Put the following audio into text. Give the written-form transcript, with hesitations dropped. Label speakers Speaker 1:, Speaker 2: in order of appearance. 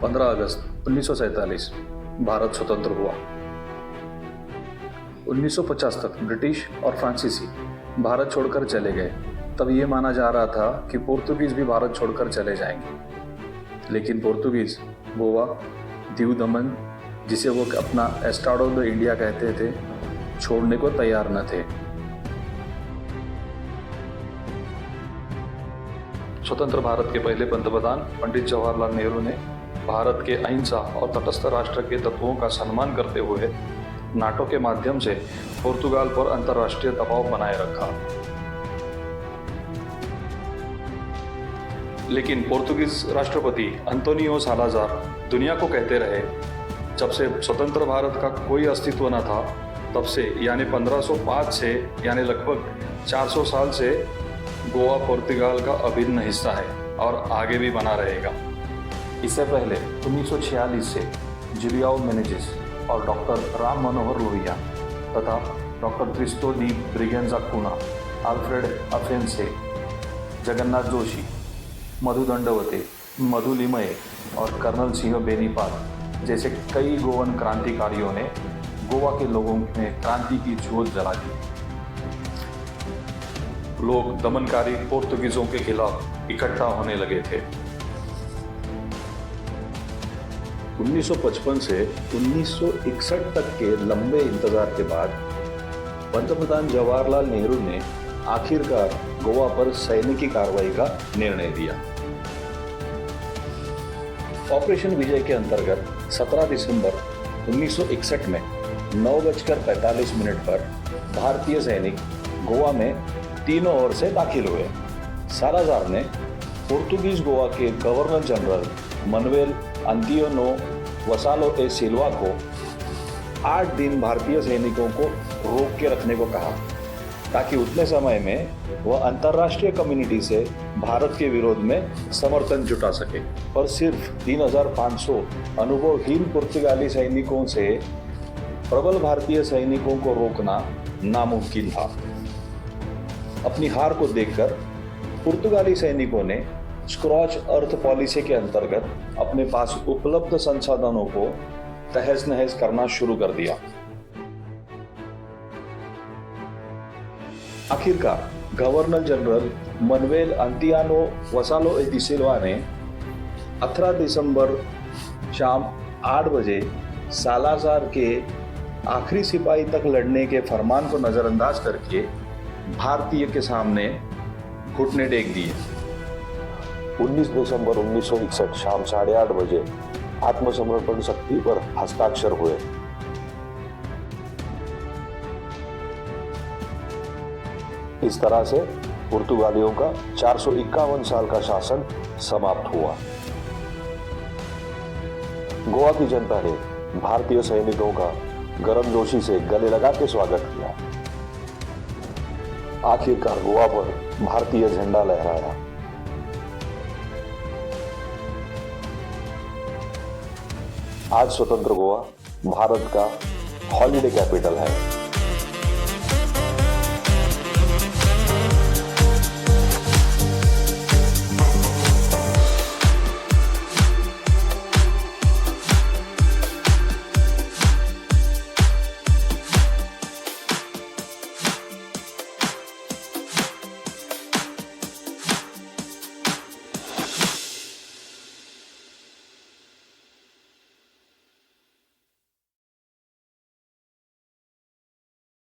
Speaker 1: 15 अगस्त 1947 भारत स्वतंत्र हुआ। 1950 तक ब्रिटिश और फ्रांसीसी भारत छोड़कर चले गए। तब ये माना जा रहा था कि पोर्तुगीज भी भारत छोड़कर चले जाएंगे, लेकिन पोर्तुगीज गोवा, दीव दमन, जिसे वो अपना एस्टाडो द इंडिया कहते थे, छोड़ने को तैयार न थे। स्वतंत्र भारत के पहले पंतप्रधान पंडित जवाहरलाल नेहरू ने भारत के अहिंसा और तटस्थ राष्ट्र के तत्वों का सम्मान करते हुए नाटो के माध्यम से पुर्तगाल पर अंतर्राष्ट्रीय दबाव बनाए रखा। लेकिन पुर्तगीज राष्ट्रपति अंतोनियो सालाजार दुनिया को कहते रहे, जब से स्वतंत्र भारत का कोई अस्तित्व न था, तब से यानी 1505 से यानी लगभग 400 साल से गोवा पुर्तगाल का अभिन्न हिस्सा है और आगे भी बना रहेगा। इससे पहले 1946 से जुलियाओ मेनेजिस और डॉक्टर राम मनोहर लोहिया तथा डॉक्टर क्रिस्तो दी ब्रिगेंजा कुना, अल्फ्रेड अफेंसे, जगन्नाथ जोशी, मधु दंडवते, मधु लिमये और कर्नल सिंह बेनीपाल जैसे कई गोवन क्रांतिकारियों ने गोवा के लोगों में क्रांति की ज्योत जला दी। लोग दमनकारी पोर्तुगीजों के खिलाफ इकट्ठा होने लगे थे। 1955 से 1961 तक के लंबे इंतजार के बाद पंतप्रधान जवाहरलाल नेहरू ने आखिरकार गोवा पर सैनिकी कार्रवाई का निर्णय दिया। ऑपरेशन विजय के अंतर्गत 17 दिसंबर 1961 में 9:45 पर भारतीय सैनिक गोवा में तीनों ओर से दाखिल हुए। सालाजार ने पुर्तगीज गोवा के गवर्नर जनरल मनवेल अंतियोनो वसालो ए सिल्वा को 8 दिन भारतीय सैनिकों को रोक के रखने को कहा, ताकि उतने समय में वह अंतर्राष्ट्रीय कम्युनिटी से भारत के विरोध में समर्थन जुटा सके। पर सिर्फ 3,500 अनुभवहीन पुर्तगाली सैनिकों से प्रबल भारतीय सैनिकों को रोकना नामुमकिन था। अपनी हार को देखकर पुर्तगाली सैनिकों ने स्क्रॉच अर्थ पॉलिसी के अंतर्गत अपने पास उपलब्ध संसाधनों को तहस नहस करना शुरू कर दिया। आखिरकार गवर्नर जनरल मनवेल अंतियानो वसालो ए सिल्वा ने 18 दिसंबर शाम 8 बजे सालाजार के आखिरी सिपाही तक लड़ने के फरमान को नजरअंदाज करके भारतीय के सामने घुटने टेक दिए।
Speaker 2: 19 दिसंबर 1961 शाम 8:30 बजे आत्मसमर्पण शक्ति पर हस्ताक्षर हुए। इस तरह से पुर्तगालियों का 451 साल का शासन समाप्त हुआ। गोवा की जनता ने भारतीय सैनिकों का गर्मजोशी से गले लगा के स्वागत किया। आखिरकार गोवा पर भारतीय झंडा लहराया। आज स्वतंत्र गोवा भारत का हॉलिडे कैपिटल है।